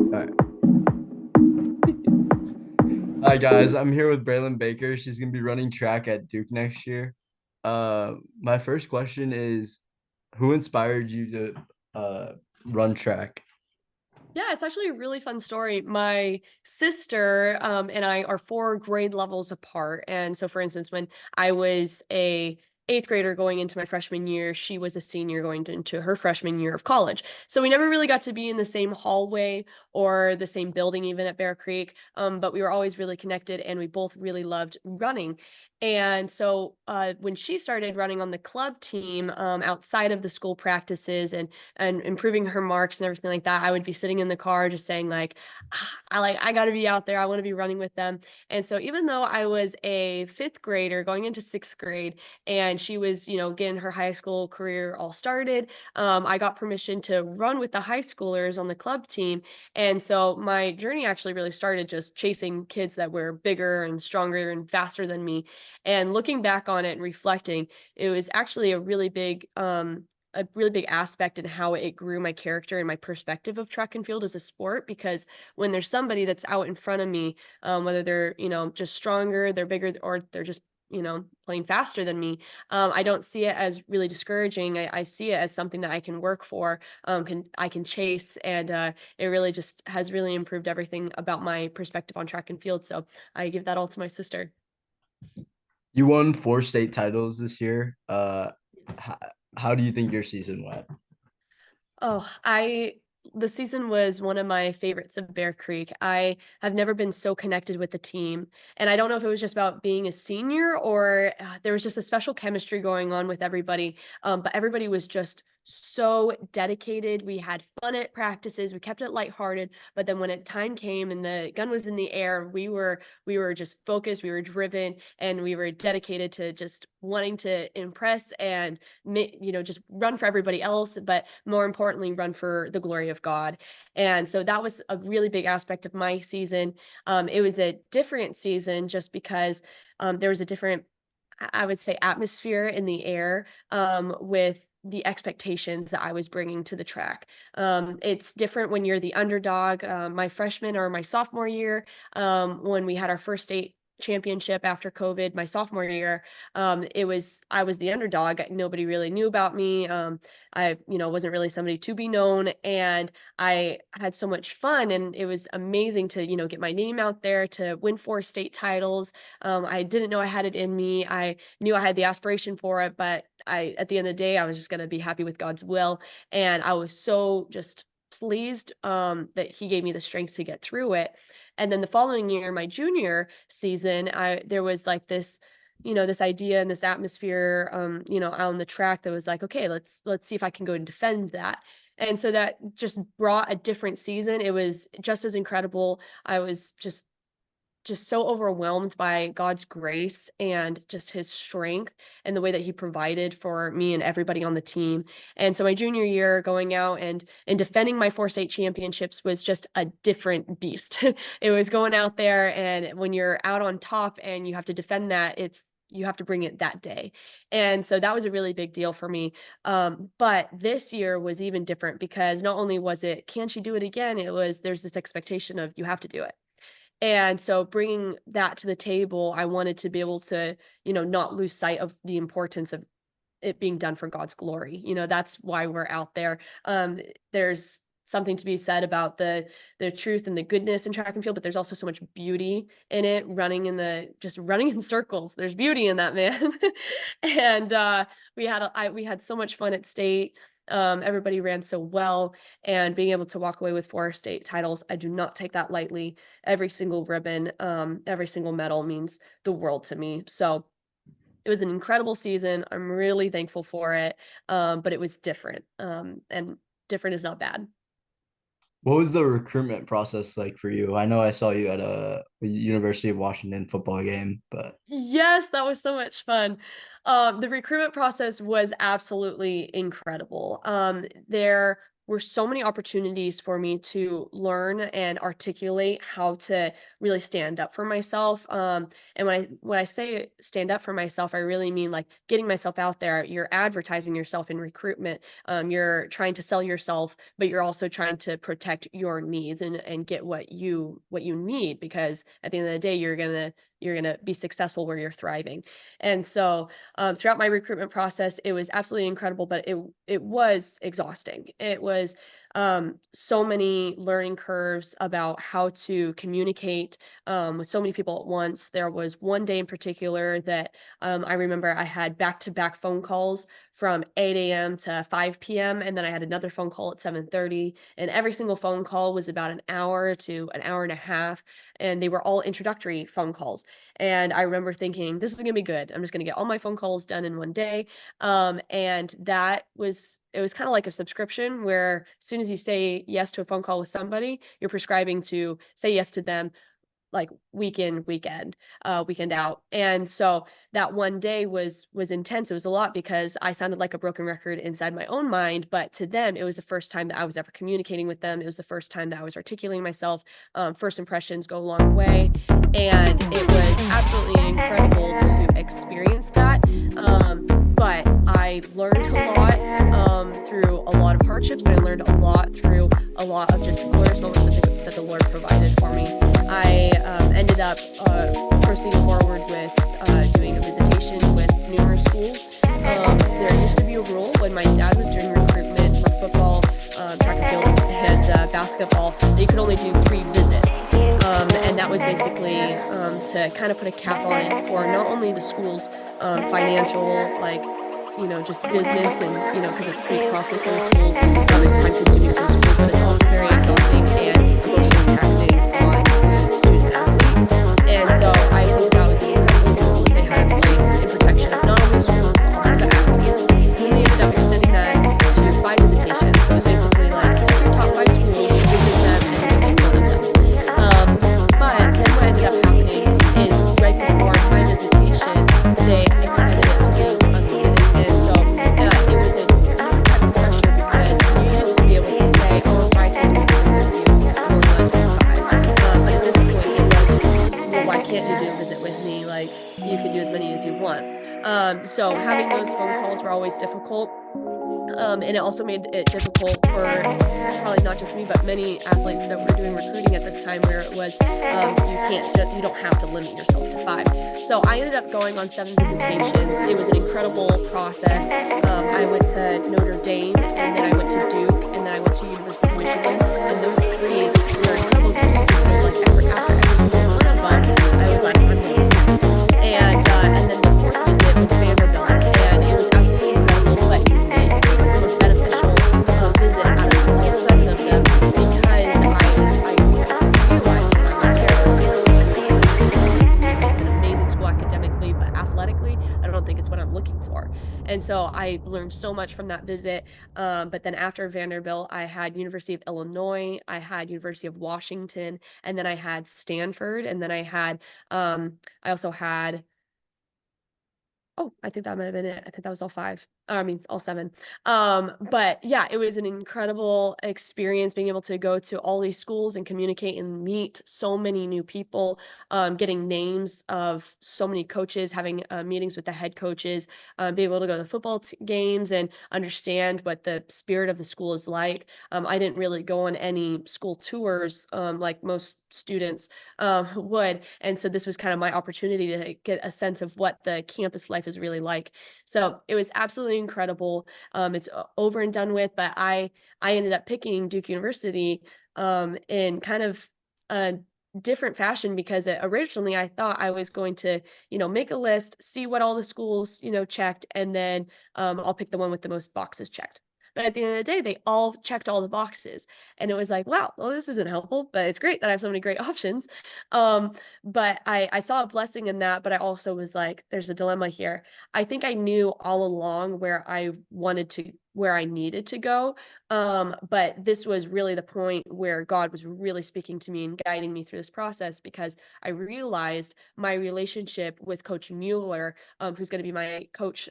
All right. Hi guys, I'm here with Braelyn Baker. She's gonna be running track at Duke next year. My first question is, who inspired you to run track? Yeah, it's actually a really fun story. My sister and I are 4 grade levels apart. And so, for instance, when I was a eighth grader going into my freshman year, she was a senior going into her freshman year of college. So we never really got to be in the same hallway or the same building, even at Bear Creek. But we were always really connected, and we both really loved running. And so when she started running on the club team outside of the school practices and improving her marks and everything like that, I would be sitting in the car just saying like, "Ah, I got to be out there. I want to be running with them." And so even though I was a fifth grader going into sixth grade, and she was, getting her high school career all started, I got permission to run with the high schoolers on the club team. And so my journey actually really started just chasing kids that were bigger and stronger and faster than me. And looking back on it and reflecting, it was actually a really big aspect in how it grew my character and my perspective of track and field as a sport, because when there's somebody that's out in front of me, whether they're, just stronger, they're bigger, or they're just, playing faster than me, I don't see it as really discouraging. I see it as something that I can work for, I can chase, and it really just has really improved everything about my perspective on track and field. So I give that all to my sister. You won 4 state titles this year. How, how do you think your season went? Oh, I the season was one of my favorites of Bear Creek. I have never been so connected with the team, and I don't know if it was just about being a senior or there was just a special chemistry going on with everybody. But everybody was just so dedicated. We had fun at practices. We kept it lighthearted, but then when time came and the gun was in the air, we were just focused. We were driven, and we were dedicated to just wanting to impress and just run for everybody else, but more importantly, run for the glory of God. And so that was a really big aspect of my season. It was a different season just because there was a different, I would say, atmosphere in the air with the expectations that I was bringing to the track. It's different when you're the underdog. My freshman or my sophomore year, when we had our first state championship after COVID, my sophomore year, I was the underdog. Nobody really knew about me. I, wasn't really somebody to be known, and I had so much fun, and it was amazing to, get my name out there, to win 4 state titles. I didn't know I had it in me. I knew I had the aspiration for it, but at the end of the day, I was just going to be happy with God's will. And I was so just pleased that he gave me the strength to get through it. And then the following year, my junior season, there was like this, this idea and this atmosphere, out on the track that was like, okay, let's see if I can go and defend that. And so that just brought a different season. It was just as incredible. I was just so overwhelmed by God's grace and just his strength and the way that he provided for me and everybody on the team. And so my junior year going out and defending my 4 state championships was just a different beast. It was going out there, and when you're out on top and you have to defend that, you have to bring it that day. And so that was a really big deal for me. But this year was even different because not only was it, can she do it again? It was, there's this expectation of you have to do it. And so bringing that to the table, I wanted to be able to, not lose sight of the importance of it being done for God's glory. That's why we're out there. There's something to be said about the truth and the goodness in track and field, but there's also so much beauty in it, just running in circles. There's beauty in that, man. And we had so much fun at state. Everybody ran so well, and being able to walk away with 4 state titles, I do not take that lightly. Every single ribbon, every single medal means the world to me. So it was an incredible season. I'm really thankful for it, but it was different, and different is not bad. What was the recruitment process like for you? I know I saw you at a University of Washington football game, but Yes, that was so much fun. The recruitment process was absolutely incredible. There were so many opportunities for me to learn and articulate how to really stand up for myself. And when I say stand up for myself, I really mean like getting myself out there. You're advertising yourself in recruitment. You're trying to sell yourself, but you're also trying to protect your needs and get what you need, because at the end of the day, you're gonna be successful where you're thriving. And so throughout my recruitment process, it was absolutely incredible, but it was exhausting. It was so many learning curves about how to communicate with so many people at once. There was one day in particular that I remember I had back-to-back phone calls from 8 a.m. to 5 p.m. and then I had another phone call at 7:30. And every single phone call was about an hour to an hour and a half, and they were all introductory phone calls. And I remember thinking, this is gonna be good. I'm just gonna get all my phone calls done in one day. And it was kind of like a subscription where as soon as you say yes to a phone call with somebody, you're prescribing to say yes to them like week in, weekend out. And so that one day was intense. It was a lot because I sounded like a broken record inside my own mind, but to them, it was the first time that I was ever communicating with them. It was the first time that I was articulating myself. First impressions go a long way, and it was absolutely incredible to experience that. But I learned a lot through a lot of hardships. I learned a lot through a lot of just glorious moments that the Lord provided for me. I ended up proceeding forward with doing a visitation with numerous schools. There used to be a rule when my dad was doing recruitment for football, track and field, and basketball, that you could only do 3 visits. And that was basically to kind of put a cap on it for not only the school's financial, like, just business and, because it's pretty costly for the schools, it's time consuming for the schools, but it's also very exhausting and emotionally taxing on the student athlete. And so I think that was an incredible rule that they had in place in protection of not only the school, but also the athletes. And then they ended up extending that to 5 visitations. So it's basically like your top 5 schools, you visit them, and then you pick one of them. But then what ended up happening is right before my visitation, they extended it to being unlimited. And so it was a new type of pressure because you used to be able to say, oh, I can do this with you, I'm only allowed to do 5. But at this point, it was, well, why can't you do a visit with me? Like, you can do as many as you want. So having those phone calls were always difficult. And it also made it difficult for probably not just me, but many athletes that were doing recruiting at this time, where it was you don't have to limit yourself to 5. So I ended up going on 7 visitations. It was an incredible process. I went to Notre Dame, and then I went to Duke, and then I went to University of Michigan, and those 3 were incredible too. Because like after every single one of them, I was like, I'm going. And then the fourth visit was Vanderbilt, and it was absolutely incredible. But it was the most beneficial visit out of all 7 of them, because I realized when I went there that it's an amazing school academically, but athletically, I don't think it's what I'm looking for. And so I learned so much from that visit. But then after Vanderbilt, I had University of Illinois, I had University of Washington, and then I had Stanford, and then I also had Oh, I think that might have been it. I think that was all 5. I mean, all 7. But yeah, it was an incredible experience being able to go to all these schools and communicate and meet so many new people, getting names of so many coaches, having meetings with the head coaches, be able to go to football games and understand what the spirit of the school is like. I didn't really go on any school tours like most students would. And so this was kind of my opportunity to get a sense of what the campus life is really like. So it was absolutely incredible. It's over and done with, but I ended up picking Duke University in kind of a different fashion, because originally I thought I was going to, make a list, see what all the schools, checked, and then I'll pick the one with the most boxes checked. But at the end of the day, they all checked all the boxes. And it was like, wow, well, this isn't helpful, but it's great that I have so many great options. Um, but I saw a blessing in that, but I also was like, there's a dilemma here. I think I knew all along where I wanted to where I needed to go. But this was really the point where God was really speaking to me and guiding me through this process because I realized my relationship with Coach Mueller, who's going to be my coach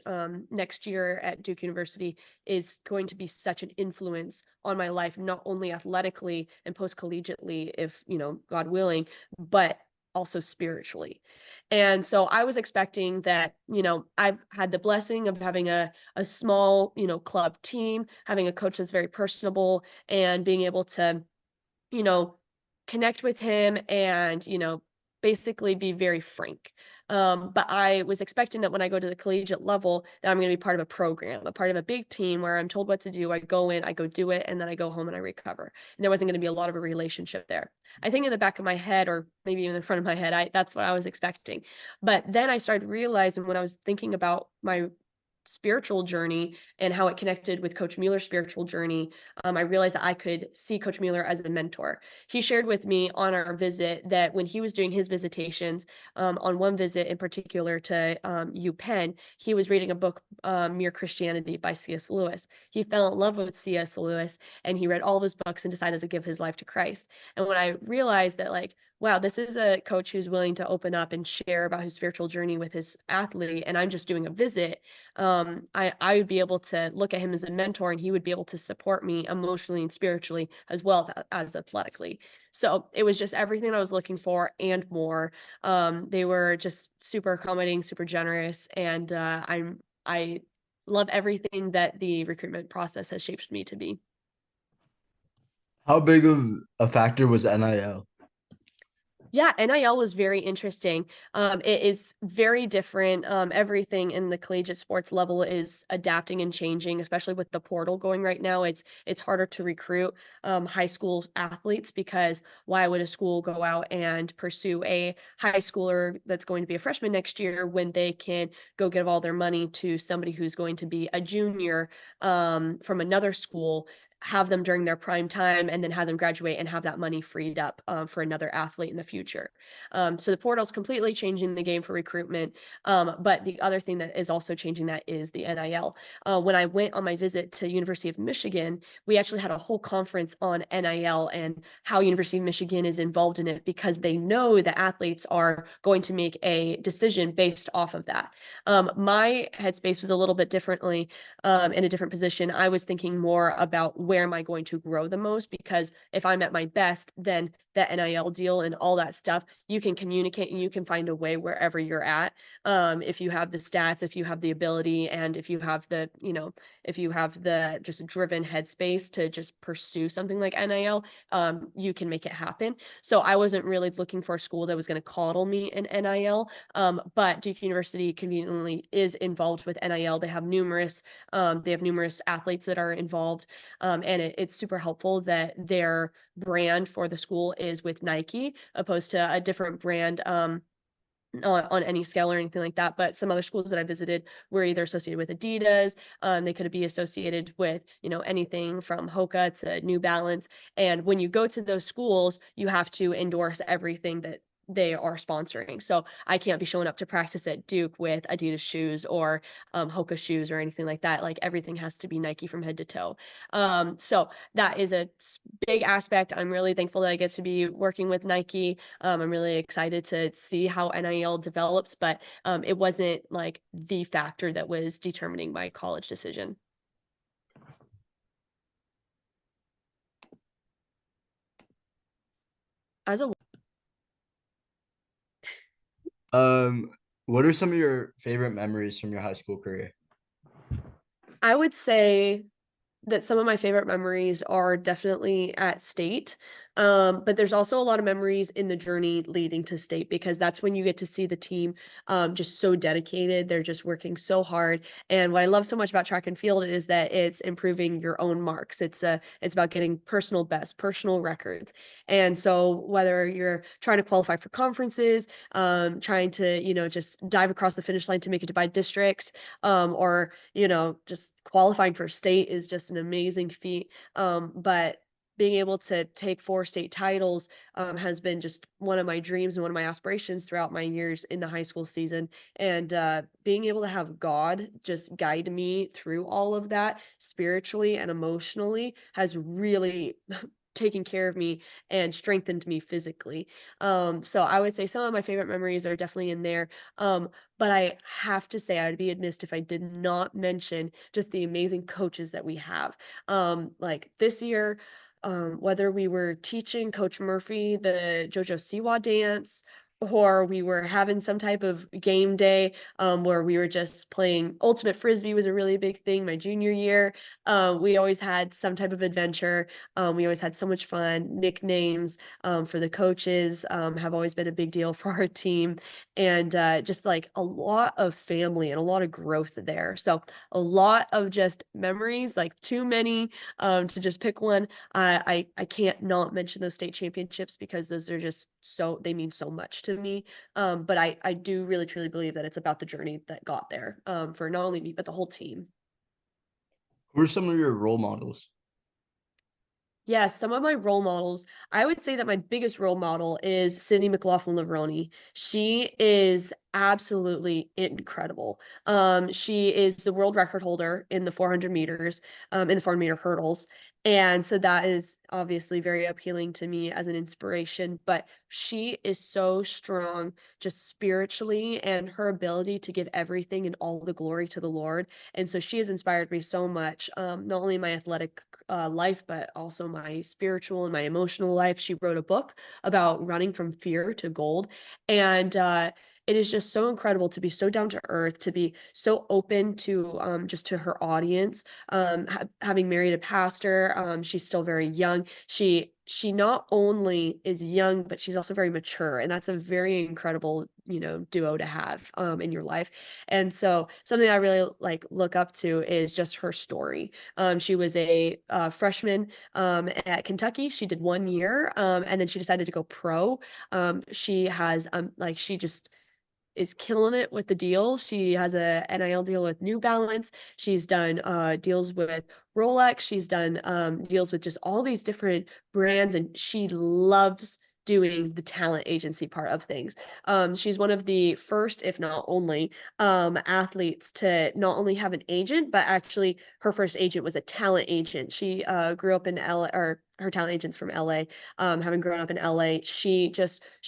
next year at Duke University, is going to be such an influence on my life, not only athletically and post collegiately, if God willing, but also spiritually. And so I was expecting that, I've had the blessing of having a small, club team, having a coach that's very personable and being able to, you know, connect with him and, basically be very frank. But I was expecting that when I go to the collegiate level, that I'm going to be part of a program, a part of a big team where I'm told what to do. I go in, I go do it, and then I go home and I recover. And there wasn't going to be a lot of a relationship there. I think in the back of my head, or maybe even in front of my head, that's what I was expecting. But then I started realizing when I was thinking about my spiritual journey and how it connected with Coach Mueller's spiritual journey, I realized that I could see Coach Mueller as a mentor. He shared with me on our visit that when he was doing his visitations, on one visit in particular to UPenn, he was reading a book, Mere Christianity by C.S. Lewis. He fell in love with C.S. Lewis and he read all of his books and decided to give his life to Christ. And when I realized that, like, wow, this is a coach who's willing to open up and share about his spiritual journey with his athlete, and I'm just doing a visit, I would be able to look at him as a mentor and he would be able to support me emotionally and spiritually as well as athletically. So it was just everything I was looking for and more. They were just super accommodating, super generous, and I love everything that the recruitment process has shaped me to be. How big of a factor was NIL? Yeah, NIL was very interesting. It is very different. Everything in the collegiate sports level is adapting and changing, especially with the portal going right now. It's harder to recruit high school athletes because why would a school go out and pursue a high schooler that's going to be a freshman next year when they can go give all their money to somebody who's going to be a junior from another school, have them during their prime time and then have them graduate and have that money freed up for another athlete in the future. So the portal's completely changing the game for recruitment. But the other thing that is also changing that is the NIL. When I went on my visit to University of Michigan, we actually had a whole conference on NIL and how University of Michigan is involved in it because they know the athletes are going to make a decision based off of that. My headspace was a little bit differently, in a different position. I was thinking more about where am I going to grow the most because if I'm at my best, then that NIL deal and all that stuff, you can communicate and you can find a way wherever you're at. If you have the stats, if you have the ability, and if you have the, if you have the just driven headspace to just pursue something like NIL, you can make it happen. So I wasn't really looking for a school that was going to coddle me in NIL. But Duke University conveniently is involved with NIL. They have numerous athletes that are involved, and it's super helpful that their brand for the school is with Nike, opposed to a different brand. On any scale or anything like that, but some other schools that I visited were either associated with Adidas, they could be associated with, anything from Hoka to New Balance. And when you go to those schools, you have to endorse everything that they are sponsoring. So I can't be showing up to practice at Duke with Adidas shoes or Hoka shoes or anything like that. Like everything has to be Nike from head to toe. So that is a big aspect. I'm really thankful that I get to be working with Nike. I'm really excited to see how NIL develops, but it wasn't like the factor that was determining my college decision. As a Um, what are some of your favorite memories from your high school career? I would say that some of my favorite memories are definitely at state. But there's also a lot of memories in the journey leading to state because that's when you get to see the team just so dedicated. They're just working so hard. And what I love so much about track and field is that it's improving your own marks. It's about getting personal best, personal records. And so whether you're trying to qualify for conferences, trying to, just dive across the finish line to make it to by districts, or just qualifying for state is just an amazing feat. But being able to take 4 state titles, has been just one of my dreams and one of my aspirations throughout my years in the high school season, and, being able to have God just guide me through all of that spiritually and emotionally has really taken care of me and strengthened me physically. So I would say some of my favorite memories are definitely in there. But I have to say, I'd be amiss if I did not mention just the amazing coaches that we have. Like this year, whether we were teaching Coach Murphy the JoJo Siwa dance, or we were having some type of game day, where we were just playing ultimate frisbee was a really big thing my junior year. We always had some type of adventure. We always had so much fun. Nicknames, for the coaches, have always been a big deal for our team, and just like a lot of family and a lot of growth there. So a lot of just memories, like too many, to just pick one. I can't not mention those state championships because those are just so they mean so much to me. But I do really truly believe that it's about the journey that got there, for not only me but the whole team. Who are some of your role models? Yes, some of my role models, I would say that my biggest role model is Sydney McLaughlin-Levrone. She is absolutely incredible. She is the world record holder in the 400 meters, in the 400-meter hurdles, and so that is obviously very appealing to me as an inspiration, but she is so strong just spiritually, and her ability to give everything and all the glory to the Lord, and so she has inspired me so much, not only in my athletic life, but also my spiritual and my emotional life. She wrote a book about running from fear to gold. And it is just so incredible to be so down to earth, to be so open to just to her audience. Having married a pastor, she's still very young. She not only is young, but she's also very mature, and that's a very incredible, duo to have in your life. And so something I really like look up to is just her story. She was a freshman at Kentucky. She did 1 year, and then she decided to go pro. She has like she just is killing it with the deals. She has a NIL deal with New Balance. She's done deals with Rolex. She's done deals with just all these different brands, and she loves doing the talent agency part of things. She's one of the first, if not only, athletes to not only have an agent, but actually her first agent was a talent agent. She grew up in LA, or her talent agent's from LA. Having grown up in LA, she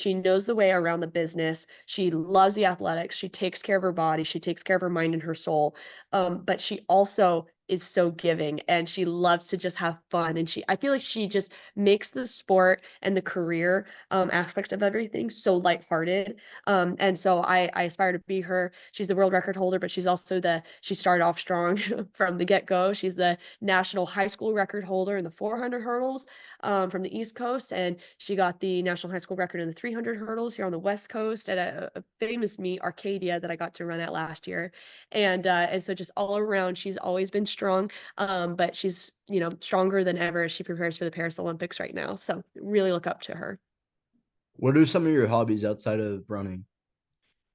knows the way around the business. She loves the athletics. She takes care of her body. She takes care of her mind and her soul. But she also is so giving, and she loves to just have fun. And I feel like she just makes the sport and the career aspect of everything so lighthearted. And so I aspire to be her. She's the world record holder, but she started off strong from the get go. She's the national high school record holder in the 400 hurdles, from the East Coast, and she got the national high school record in the 300 hurdles here on the West Coast at a famous meet, Arcadia, that I got to run at last year. And so just all around, she's always been strong, but she's stronger than ever as she prepares for the Paris Olympics right now. So really look up to her. What are some of your hobbies outside of running?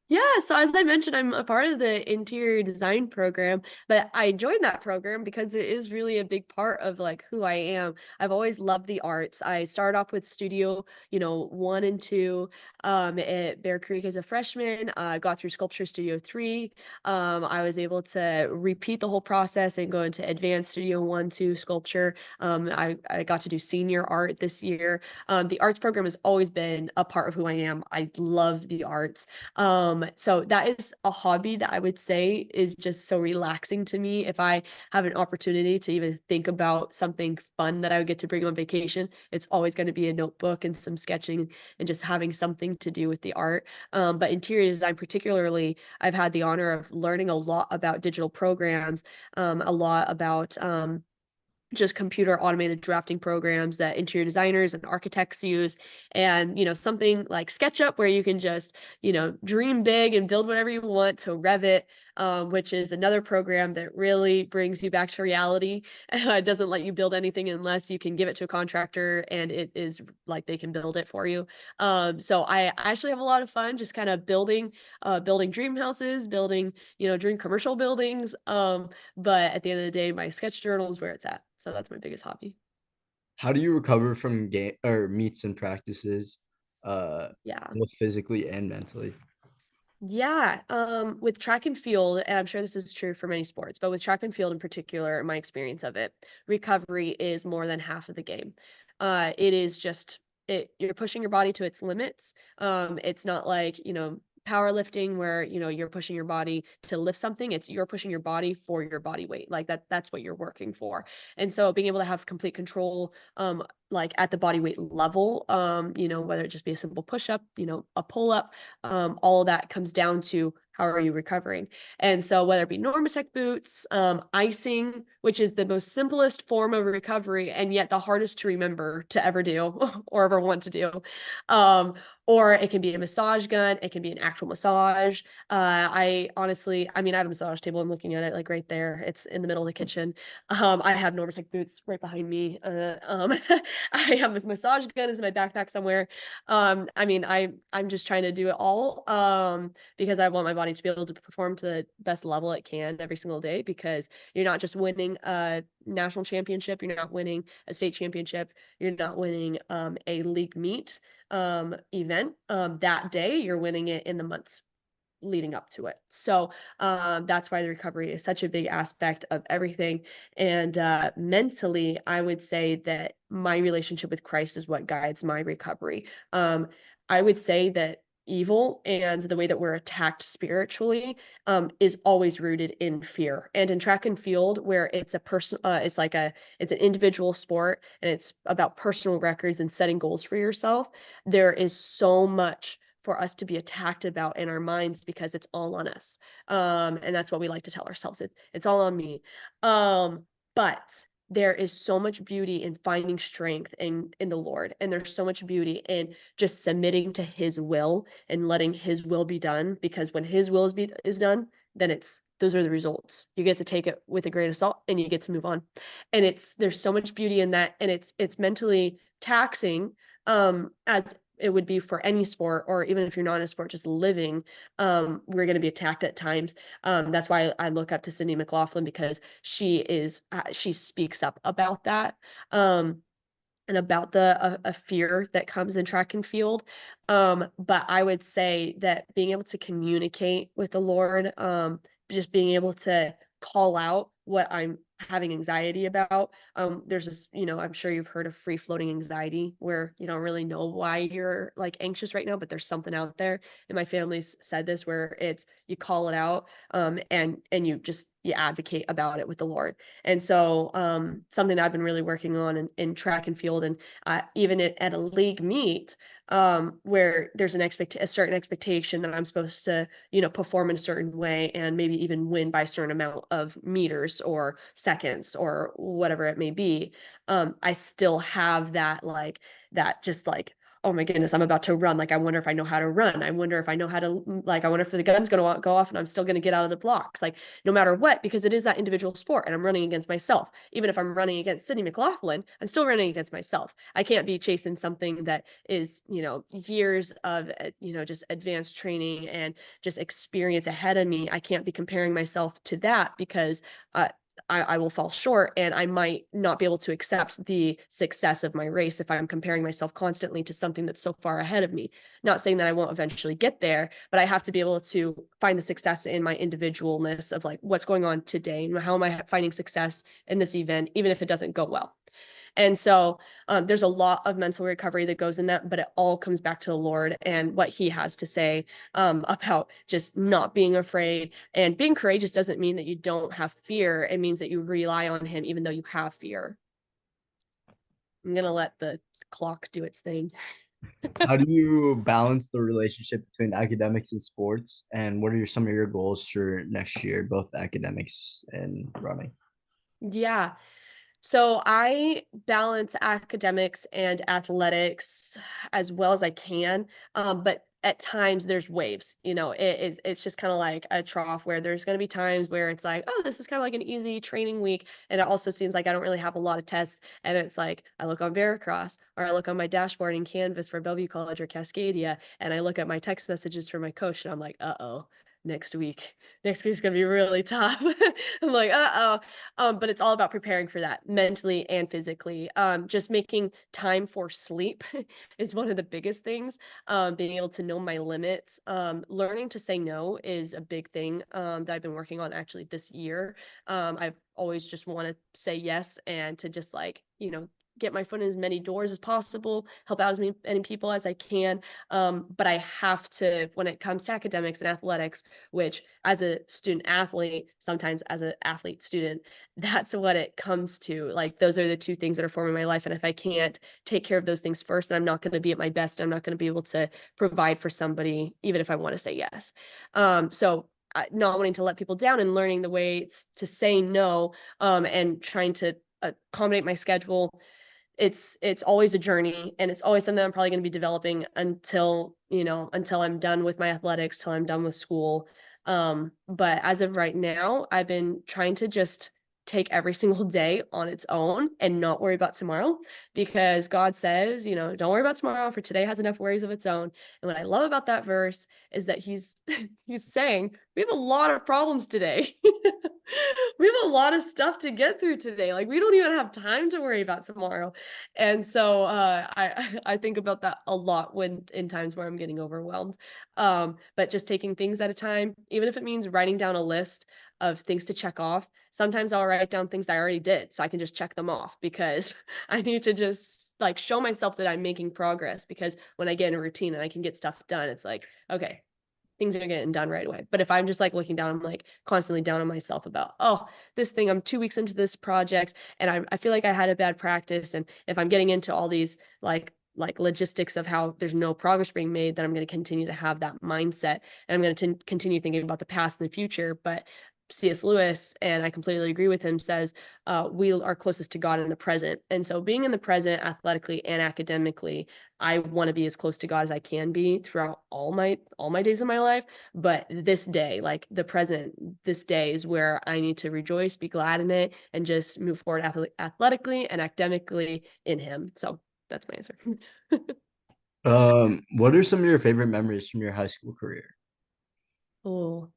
Yeah, so as I mentioned, I'm a part of the interior design program, but I joined that program because it is really a big part of like who I am. I've always loved the arts. I started off with studio, 1 and 2, at Bear Creek as a freshman. Got through sculpture studio 3. I was able to repeat the whole process and go into advanced studio 1, 2 sculpture. I got to do senior art this year. The arts program has always been a part of who I am. I love the arts. So that is a hobby that I would say is just so relaxing to me. If I have an opportunity to even think about something fun that I would get to bring on vacation, it's always going to be a notebook and some sketching and just having something to do with the art. But interior design, particularly, I've had the honor of learning a lot about digital programs, a lot about just computer automated drafting programs that interior designers and architects use, and something like SketchUp where you can just dream big and build whatever you want, to Revit, which is another program that really brings you back to reality. It doesn't let you build anything unless you can give it to a contractor and it is like they can build it for you. So I actually have a lot of fun just kind of building dream houses, building dream commercial buildings. But at the end of the day, my sketch journal is where it's at. So that's my biggest hobby. How do you recover from game or meets and practices, uh, Yeah. both physically and mentally? Yeah, with track and field, and I'm sure this is true for many sports, but with track and field in particular, my experience of it, recovery is more than half of the game. It is just you're pushing your body to its limits. It's not like, powerlifting where, you're pushing your body to lift something. It's you're pushing your body for your body weight. Like that's what you're working for. And so being able to have complete control like at the body weight level, whether it just be a simple push up, a pull up, all of that comes down to how are you recovering. And so whether it be Normatec boots, icing, which is the most simplest form of recovery and yet the hardest to remember to ever do or ever want to do. Um, or it can be a massage gun, it can be an actual massage. I honestly, I mean, I have a massage table. I'm looking at it like right there. It's in the middle of the kitchen. I have Normatec boots right behind me. I have a massage gun is in my backpack somewhere. I mean, I'm just trying to do it all, because I want my body to be able to perform to the best level it can every single day because you're not just winning a national championship, you're not winning a state championship, you're not winning, a league meet, event, that day, you're winning it in the months leading up to it. So that's why the recovery is such a big aspect of everything. And mentally, I would say that my relationship with Christ is what guides my recovery. I would say that evil and the way that we're attacked spiritually is always rooted in fear. And in track and field, where it's a person, it's an individual sport and it's about personal records and setting goals for yourself. There is so much for us to be attacked about in our minds because it's all on us. And that's what we like to tell ourselves. It's all on me. But there is so much beauty in finding strength in the Lord. And there's so much beauty in just submitting to his will and letting his will be done. Because when his will is done, then it's those are the results. You get to take it with a grain of salt and you get to move on. And there's so much beauty in that. And it's mentally taxing as it would be for any sport, or even if you're not in a sport, just living, we're going to be attacked at times. That's why I look up to Cindy McLaughlin because she speaks up about that. And about the a fear that comes in track and field. But I would say that being able to communicate with the Lord, just being able to call out what I'm having anxiety about. There's this, I'm sure you've heard of free floating anxiety where you don't really know why you're like anxious right now, but there's something out there. And my family's said this where it's you call it out, and you advocate about it with the Lord. And so, something that I've been really working on in track and field, and even at a league meet, where there's a certain expectation that I'm supposed to, perform in a certain way, and maybe even win by a certain amount of meters or seconds or whatever it may be. I still have that just like, oh my goodness, I'm about to run. Like, I wonder if I know how to run. I wonder if I know how to, I wonder if the gun's going to go off and I'm still going to get out of the blocks. Like, no matter what, because it is that individual sport and I'm running against myself. Even if I'm running against Sydney McLaughlin, I'm still running against myself. I can't be chasing something that is, years of, just advanced training and just experience ahead of me. I can't be comparing myself to that because, I will fall short and I might not be able to accept the success of my race if I'm comparing myself constantly to something that's so far ahead of me. Not saying that I won't eventually get there, but I have to be able to find the success in my individualness of like what's going on today and how am I finding success in this event, even if it doesn't go well. And so there's a lot of mental recovery that goes in that, but it all comes back to the Lord and what He has to say about just not being afraid. And being courageous doesn't mean that you don't have fear. It means that you rely on Him even though you have fear. I'm going to let the clock do its thing. How do you balance the relationship between academics and sports? And what are some of your goals for next year, both academics and running? Yeah. So I balance academics and athletics as well as I can, but at times there's waves. It's just kind of like a trough where there's going to be times where it's like, oh, this is kind of like an easy training week, and it also seems like I don't really have a lot of tests. And it's like I look on Veracross or I look on my dashboard in Canvas for Bellevue College or Cascadia, and I look at my text messages from my coach, and I'm like, uh oh. next week. Next week's gonna be really tough. I'm like, uh-oh. But it's all about preparing for that mentally and physically. Just making time for sleep is one of the biggest things. Being able to know my limits. Learning to say no is a big thing that I've been working on actually this year. I've always just want to say yes and to just like, get my foot in as many doors as possible, help out as many people as I can. But I have to, when it comes to academics and athletics, which as a student athlete, sometimes as an athlete student, that's what it comes to. Like those are the two things that are forming my life. And if I can't take care of those things first, then I'm not going to be at my best. I'm not going to be able to provide for somebody, even if I want to say yes. So not wanting to let people down and learning the ways to say no, and trying to accommodate my schedule. It's always a journey, and it's always something I'm probably gonna be developing until, until I'm done with my athletics, till I'm done with school. But as of right now, I've been trying to just take every single day on its own and not worry about tomorrow, because God says, "Don't worry about tomorrow, for today has enough worries of its own." And what I love about that verse is that he's he's saying, "We have a lot of problems today." We have a lot of stuff to get through today. Like, we don't even have time to worry about tomorrow. And so, I think about that a lot when in times where I'm getting overwhelmed. But just taking things at a time, even if it means writing down a list of things to check off. Sometimes I'll write down things I already did so I can just check them off, because I need to just like show myself that I'm making progress, because when I get in a routine and I can get stuff done, it's like, okay, things are getting done right away. But if I'm just like looking down, I'm like constantly down on myself about, oh, this thing, I'm 2 weeks into this project and I feel like I had a bad practice. And if I'm getting into all these like logistics of how there's no progress being made, then I'm going to continue to have that mindset, and I'm going to continue thinking about the past and the future. But C.S. Lewis, and I completely agree with him, says we are closest to God in the present. And so being in the present athletically and academically, I want to be as close to God as I can be throughout all my days of my life. But this day, like the present, this day is where I need to rejoice, be glad in it, and just move forward athletically and academically in Him. So that's my answer. What are some of your favorite memories from your high school career? Oh,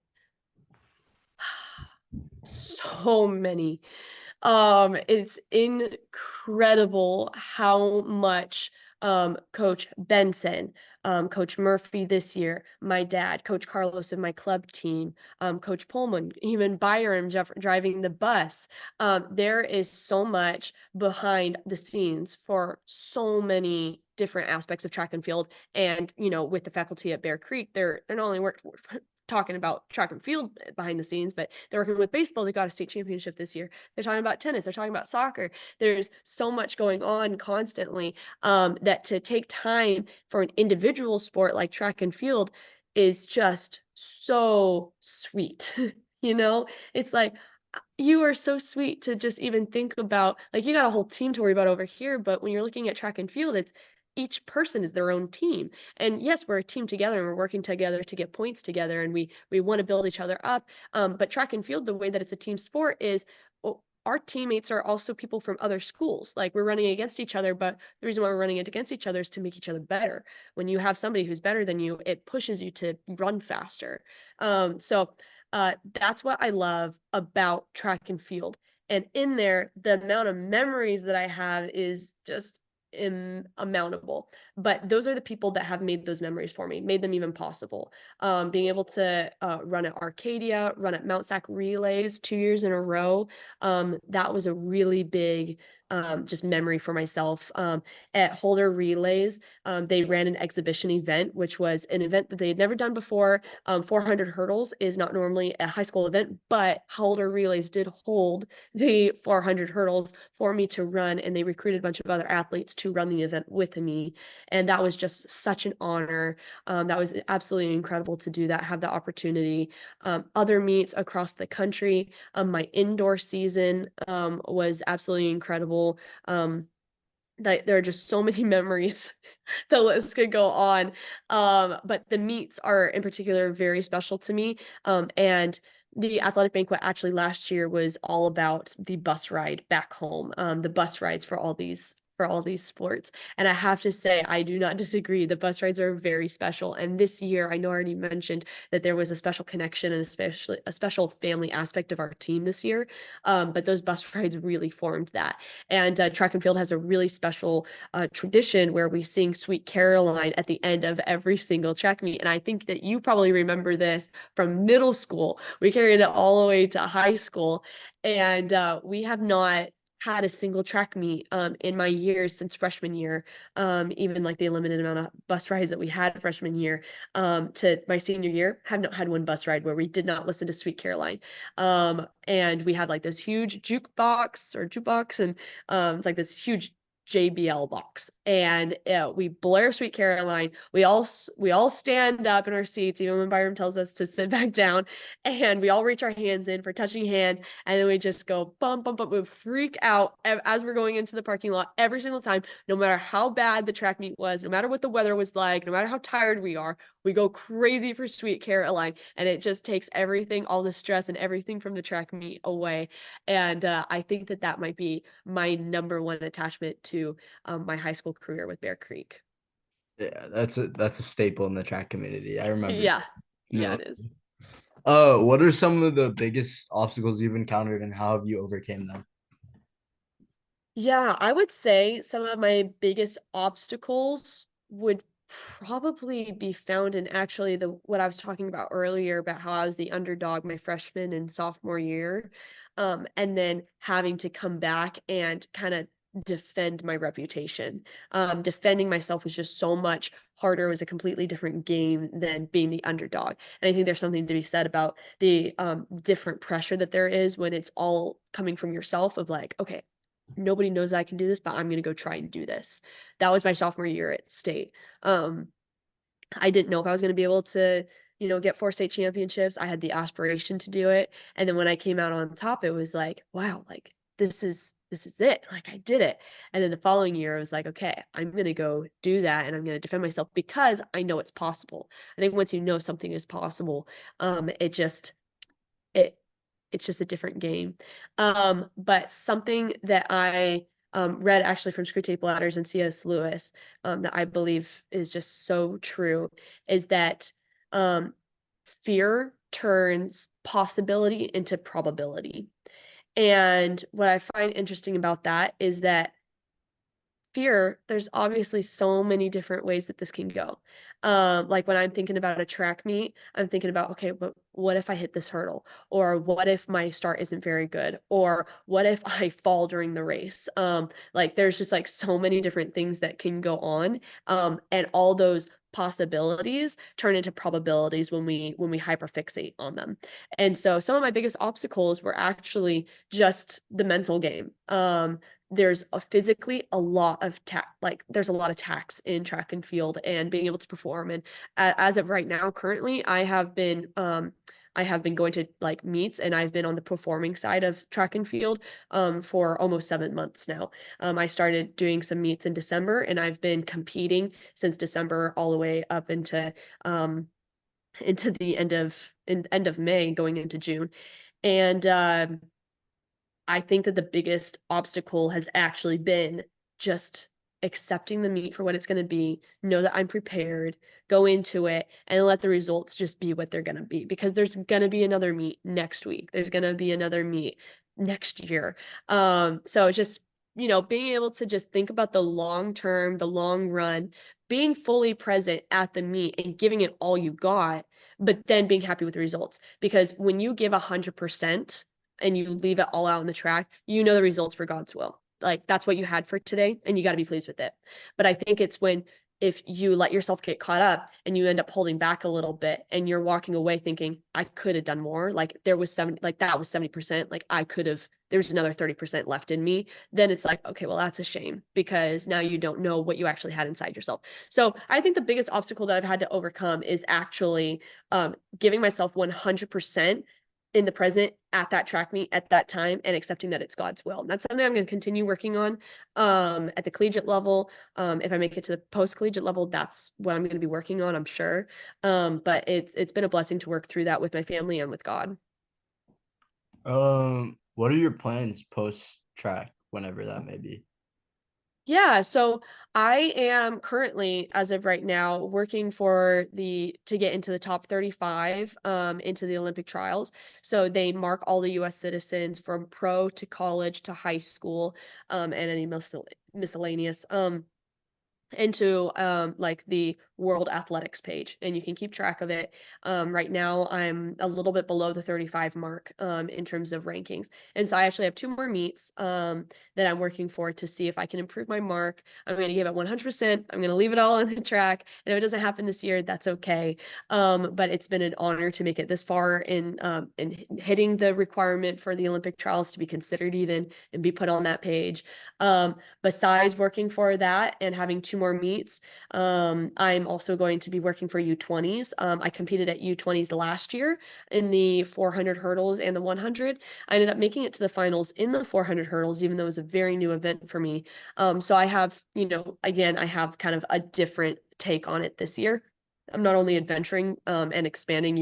so many. It's incredible how much Coach Benson, Coach Murphy this year, my dad, Coach Carlos of my club team, Coach Pullman, even Byram driving the bus. There is so much behind the scenes for so many different aspects of track and field. And with the faculty at Bear Creek, they're not only talking about track and field behind the scenes, but they're working with baseball. They got a state championship this year. They're talking about tennis. They're talking about soccer. There's so much going on constantly, that to take time for an individual sport like track and field is just so sweet. you know, it's like you are so sweet to just even think about, like, you got a whole team to worry about over here, but when you're looking at track and field, it's each person is their own team. And yes, we're a team together and we're working together to get points together, and we want to build each other up. But track and field, the way that it's a team sport is, our teammates are also people from other schools. Like, we're running against each other, but the reason why we're running it against each other is to make each other better. When you have somebody who's better than you, it pushes you to run faster. So that's what I love about track and field. And in there, the amount of memories that I have is just immountable. But those are the people that have made those memories for me, made them even possible. Being able to run at Arcadia, run at Mount Sac Relays 2 years in a row, that was a really big just memory for myself. At Holder Relays, they ran an exhibition event, which was an event that they had never done before. 400 hurdles is not normally a high school event, but Holder Relays did hold the 400 hurdles for me to run, and they recruited a bunch of other athletes to run the event with me. And that was just such an honor. That was absolutely incredible to do that, have the opportunity. Other meets across the country, my indoor season was absolutely incredible. There are just so many memories. The list could go on. But the meets are in particular very special to me. And the athletic banquet actually last year was all about the bus ride back home, the bus rides for all these for all these sports. And I have to say, I do not disagree. The bus rides are very special. And this year, I know I already mentioned that there was a special connection and especially a special family aspect of our team this year. But those bus rides really formed that. And track and field has a really special tradition where we sing Sweet Caroline at the end of every single track meet. And I think that you probably remember this from middle school. We carried it all the way to high school. And we have not had a single track meet in my years since freshman year, even like the limited amount of bus rides that we had freshman year to my senior year, have not had one bus ride where we did not listen to Sweet Caroline. And we had like this huge jukebox, and it's like this huge JBL box, and we blare Sweet Caroline. We all stand up in our seats, even when Byram tells us to sit back down, and we all reach our hands in for touching hands, and then we just go bump, bump, bump. We freak out as we're going into the parking lot every single time, no matter how bad the track meet was, no matter what the weather was like, no matter how tired we are. We go crazy for Sweet Caroline, and it just takes everything, all the stress and everything from the track meet away. And I think that that might be my number one attachment to my high school career with Bear Creek. Yeah, that's a staple in the track community. I remember. Yeah, yeah, No. it is. What are some of the biggest obstacles you've encountered and how have you overcame them? Yeah, I would say some of my biggest obstacles would probably be found in actually the what I was talking about earlier about how I was the underdog my freshman and sophomore year. And then having to come back and kind of defend my reputation. Defending myself was just so much harder. It was a completely different game than being the underdog. And I think there's something to be said about the different pressure that there is when it's all coming from yourself of like, okay, nobody knows I can do this, but I'm gonna go try and do this. That was my sophomore year at state. Um, I didn't know if I was gonna be able to, get 4 state championships. I had the aspiration to do it, and then when I came out on top, it was like, "Wow, like, this is it, like, I did it." And then the following year, I was like, "Okay, I'm gonna go do that, and I'm gonna defend myself because I know it's possible." I think once you know something is possible, it it's just a different game. But something that I, read actually from Screwtape Ladders and C.S. Lewis, that I believe is just so true, is that, um, fear turns possibility into probability. And what I find interesting about that is that fear, there's obviously so many different ways that this can go. Like when I'm thinking about a track meet, I'm thinking about, okay, but what if I hit this hurdle? Or what if my start isn't very good? Or what if I fall during the race? Like there's just like so many different things that can go on. And all those possibilities turn into probabilities when we hyperfixate on them. And so some of my biggest obstacles were actually just the mental game. There's a physically a lot of there's a lot of tax in track and field and being able to perform, and as of right now, currently, I have been going to, like, meets, and I've been on the performing side of track and field, for almost 7 months now. I started doing some meets in December, and I've been competing since December all the way up into the end of May going into June, and, I think that the biggest obstacle has actually been just accepting the meet for what it's gonna be, know that I'm prepared, go into it, and let the results just be what they're gonna be, because there's gonna be another meet next week. There's gonna be another meet next year. So just, being able to just think about the long term, the long run, being fully present at the meet and giving it all you got, but then being happy with the results. Because when you give 100%, and you leave it all out on the track, you know the results were God's will. Like that's what you had for today, and you got to be pleased with it. But I think it's when if you let yourself get caught up and you end up holding back a little bit and you're walking away thinking I could have done more, like there was 70, like that was 70%, like I could have, there's another 30% left in me, then it's like, okay, well that's a shame because now you don't know what you actually had inside yourself. So I think the biggest obstacle that I've had to overcome is actually giving myself 100% in the present at that track meet at that time and accepting that it's God's will. And that's something I'm going to continue working on at the collegiate level. If I make it to the post collegiate level, that's what I'm going to be working on, I'm sure. But it's been a blessing to work through that with my family and with God. What are your plans post track, whenever that may be? Yeah, so I am currently, as of right now, working for the to get into the top 35 into the Olympic trials. So they mark all the US citizens from pro to college to high school, and any miscellaneous into like the world athletics page, and you can keep track of it. Right now I'm a little bit below the 35 mark in terms of rankings, and so I actually have two more meets that I'm working for to see if I can improve my mark. I'm going to give it 100%. I'm going to leave it all on the track, and if it doesn't happen this year, that's okay. But it's been an honor to make it this far in hitting the requirement for the Olympic trials to be considered even and be put on that page. Besides working for that and having two more meets, I'm also going to be working for U20s. I competed at U20s last year in the 400 hurdles and the 100. I ended up making it to the finals in the 400 hurdles, even though it was a very new event for me. So I have, again, I have kind of a different take on it this year. I'm not only adventuring and expanding,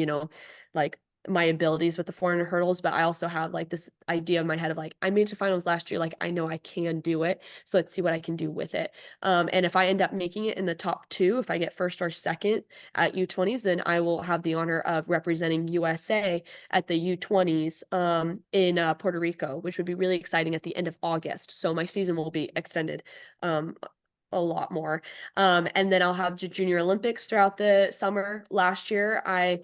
like my abilities with the 400 hurdles, but I also have like this idea in my head of like, I made it to finals last year, like I know I can do it. So let's see what I can do with it. And if I end up making it in the top two, if I get first or second at U20s, then I will have the honor of representing USA at the U20s in Puerto Rico, which would be really exciting at the end of August. So my season will be extended um, a lot more. And then I'll have Junior Olympics throughout the summer. Last year, I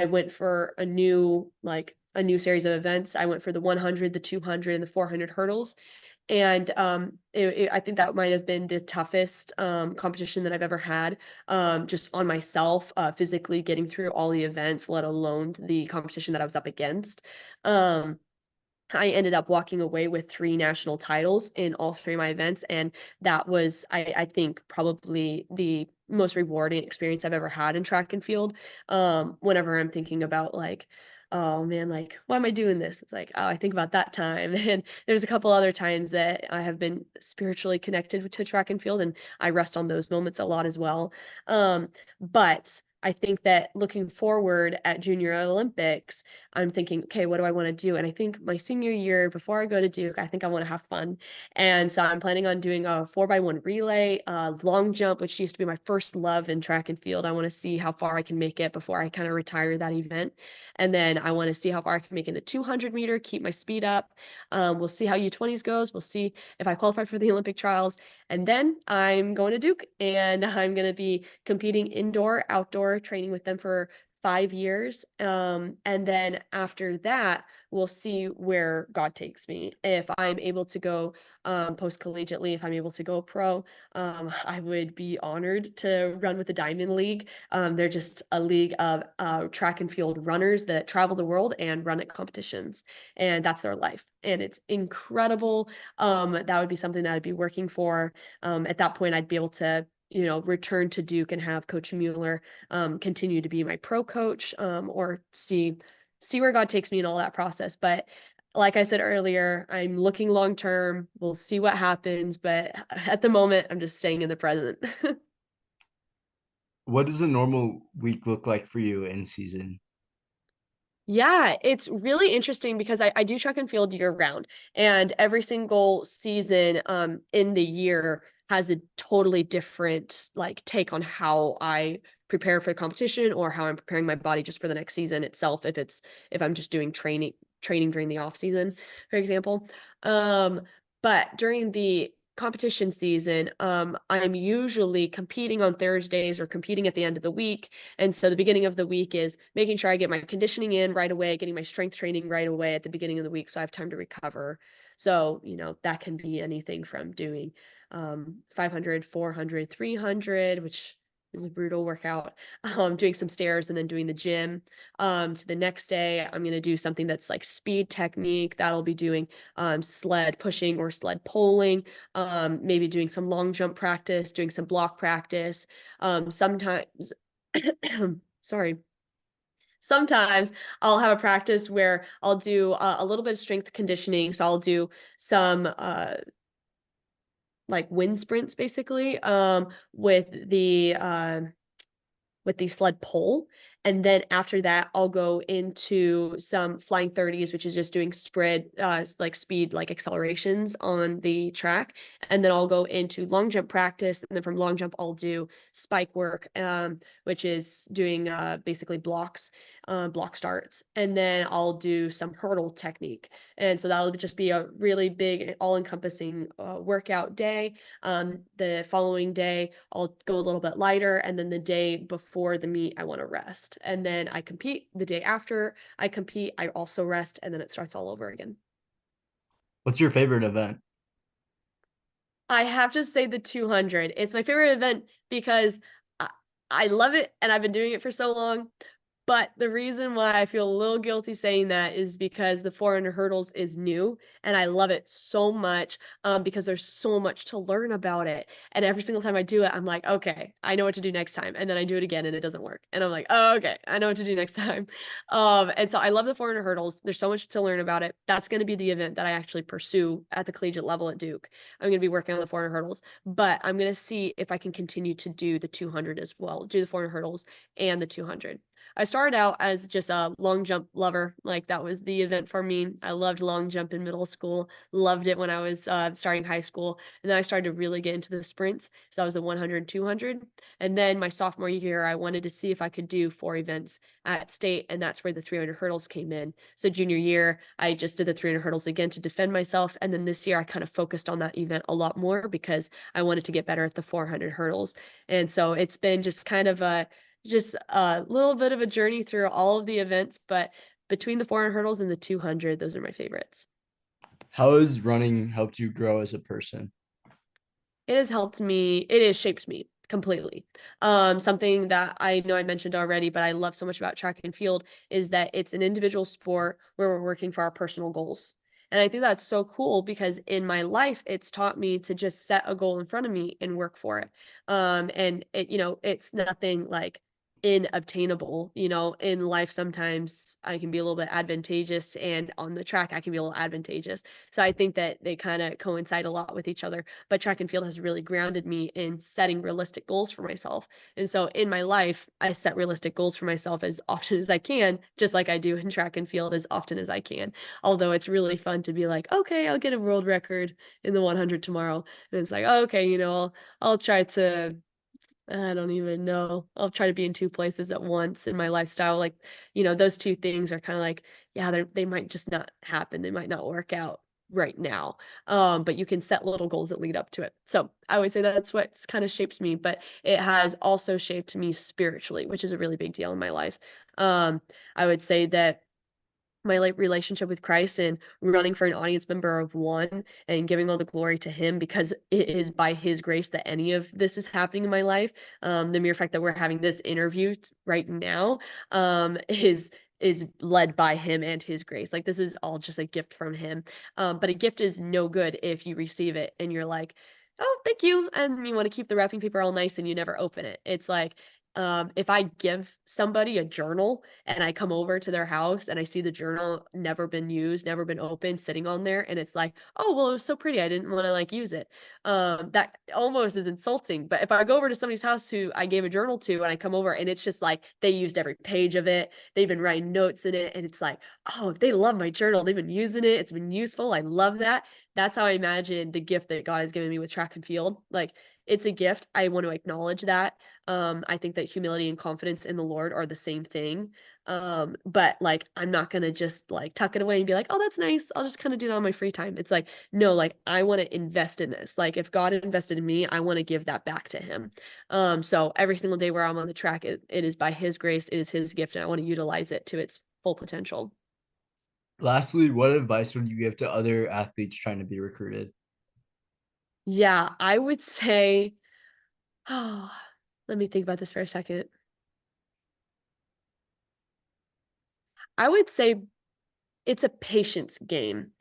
went for a new series of events. I went for the 100, the 200, and the 400 hurdles. And I think that might have been the toughest competition that I've ever had, just on myself, physically getting through all the events, let alone the competition that I was up against. Um, I ended up walking away with 3 national titles in all 3 of my events, and that was, I think, probably the most rewarding experience I've ever had in track and field. Whenever I'm thinking about, like, "Oh, man, like, why am I doing this?" It's like, "Oh, I think about that time," and there's a couple other times that I have been spiritually connected to track and field, and I rest on those moments a lot as well. But I think that looking forward at Junior Olympics, I'm thinking, okay, what do I want to do? And I think my senior year, before I go to Duke, I think I want to have fun. And so I'm planning on doing a 4x1 relay, long jump, which used to be my first love in track and field. I want to see how far I can make it before I kind of retire that event. And then I want to see how far I can make in the 200 meter, keep my speed up. We'll see how U20s goes. We'll see if I qualify for the Olympic trials. And then I'm going to Duke and I'm going to be competing indoor, outdoor, training with them for 5 years. And then after that, we'll see where God takes me. If I'm able to go post collegiately, if I'm able to go pro, I would be honored to run with the Diamond League. They're just a league of track and field runners that travel the world and run at competitions, and that's their life. And it's incredible. That would be something that I'd be working for. At that point, I'd be able to return to Duke and have Coach Mueller continue to be my pro coach, or see where God takes me in all that process. But like I said earlier, I'm looking long term. We'll see what happens, but at the moment, I'm just staying in the present. What does a normal week look like for you in season? Yeah, it's really interesting because I do track and field year round, and every single season in the year has a totally different like take on how I prepare for the competition or how I'm preparing my body just for the next season itself if I'm just doing training during the off season, for example. Um, but during the competition season, I'm usually competing on Thursdays or competing at the end of the week, and so the beginning of the week is making sure I get my conditioning in right away, getting my strength training right away at the beginning of the week so I have time to recover. So, that can be anything from doing 500, 400, 300, which is a brutal workout, doing some stairs and then doing the gym. To the next day, I'm going to do something that's like speed technique. That'll be doing sled pushing or sled pulling, maybe doing some long jump practice, doing some block practice. Sometimes sorry. Sometimes I'll have a practice where I'll do a little bit of strength conditioning. So I'll do some like wind sprints basically with the sled pole. And then after that, I'll go into some flying 30s, which is just doing spread, like speed, like accelerations on the track. And then I'll go into long jump practice. And then from long jump, I'll do spike work, which is doing basically blocks, block starts. And then I'll do some hurdle technique. And so that'll just be a really big, all encompassing workout day. The following day, I'll go a little bit lighter, and then the day before the meet, I want to rest. And then I compete. The day after I compete, I also rest, and then it starts all over again. What's your favorite event? I have to say the 200. It's my favorite event because I, I love it, and I've been doing it for so long. But the reason why I feel a little guilty saying that is because the 400 hurdles is new and I love it so much, because there's so much to learn about it. And every single time I do it, I'm like, okay, I know what to do next time. And then I do it again and it doesn't work. And I'm like, oh, okay, I know what to do next time. And so I love the 400 hurdles. There's so much to learn about it. That's going to be the event that I actually pursue at the collegiate level at Duke. I'm going to be working on the 400 hurdles, but I'm going to see if I can continue to do the 200 as well, do the 400 hurdles and the 200. I started out as just a long jump lover. Like that was the event for me. I loved long jump in middle school, loved it when I was starting high school. And then I started to really get into the sprints. So I was a 100, 200. And then my sophomore year, I wanted to see if I could do 4 events at state. And that's where the 300 hurdles came in. So junior year, I just did the 300 hurdles again to defend myself. And then this year, I kind of focused on that event a lot more because I wanted to get better at the 400 hurdles. And so it's been just a little bit of a journey through all of the events, but between the 400 hurdles and the 200, those are my favorites. How has running helped you grow as a person? It has shaped me completely. Something that I know I mentioned already, but I love so much about track and field is that it's an individual sport where we're working for our personal goals. And I think that's so cool because in my life, it's taught me to just set a goal in front of me and work for it. And it's nothing like inobtainable. In life, sometimes I can be a little bit advantageous, and on the track, I can be a little advantageous. So I think that they kind of coincide a lot with each other, but track and field has really grounded me in setting realistic goals for myself. And so in my life, I set realistic goals for myself as often as I can, just like I do in track and field as often as I can. Although it's really fun to be like, okay, I'll get a world record in the 100 tomorrow. And it's like, oh, okay, I'll try to I don't even know. I'll try to be in 2 places at once in my lifestyle, like, those 2 things are kinda like, yeah, they might just not happen, they might not work out right now, but you can set little goals that lead up to it. So, I would say that's what's kinda shaped me, but it has also shaped me spiritually, which is a really big deal in my life. Um, I would say that my like relationship with Christ and running for an audience member of one and giving all the glory to him because it is by his grace that any of this is happening in my life. The mere fact that we're having this interview right now is led by him and his grace. Like this is all just a gift from him. But a gift is no good if you receive it and you're like, oh, thank you. And you want to keep the wrapping paper all nice and you never open it. It's like, if I give somebody a journal and I come over to their house and I see the journal never been used, never been opened, sitting on there, and it's like, "Oh, well, it was so pretty, I didn't wanna, like, use it." That almost is insulting, but if I go over to somebody's house who I gave a journal to and I come over and it's just like they used every page of it, they've been writing notes in it, and it's like, "Oh, they love my journal, they've been using it, it's been useful, I love that." That's how I imagine the gift that God has given me with track and field. Like, it's a gift, I want to acknowledge that. I think that humility and confidence in the Lord are the same thing. But like I'm not gonna just like tuck it away and be like, oh, that's nice. I'll just kind of do that on my free time. It's like, no, like I want to invest in this. Like if God invested in me, I want to give that back to him. So every single day where I'm on the track, it is by his grace, it is his gift, and I want to utilize it to its full potential. Lastly, what advice would you give to other athletes trying to be recruited? Yeah, I would say, oh, let me think about this for a second. I would say it's a patience game.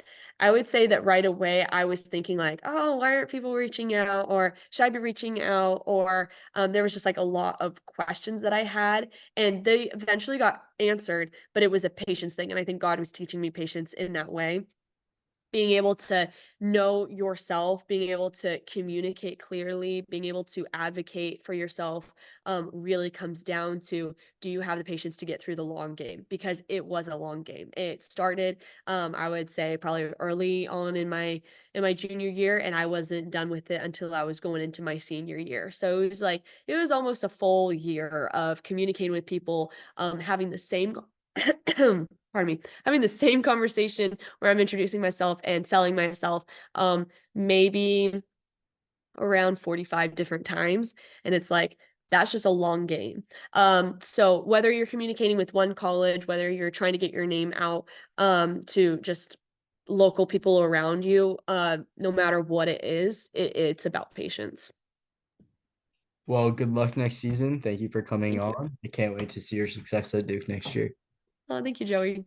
I would say that right away I was thinking like, "Oh, why aren't people reaching out?" Or "Should I be reaching out?" Or, there was just, like, a lot of questions that I had, and they eventually got answered, but it was a patience thing, and I think God was teaching me patience in that way. being able to know yourself, being able to communicate clearly, being able to advocate for yourself, really comes down to, do you have the patience to get through the long game? Because it was a long game. It started, I would say, probably early on in my junior year, and I wasn't done with it until I was going into my senior year. So it was like it was almost a full year of communicating with people, having the same pardon me, having the same conversation where I'm introducing myself and selling myself, maybe around 45 different times. And it's like, that's just a long game. So whether you're communicating with one college, whether you're trying to get your name out, to just local people around you, no matter what it is, it's about patience. Well, good luck next season. Thank you for coming Thank you. on. I can't wait to see your success at Duke next year. Thank you, Joey.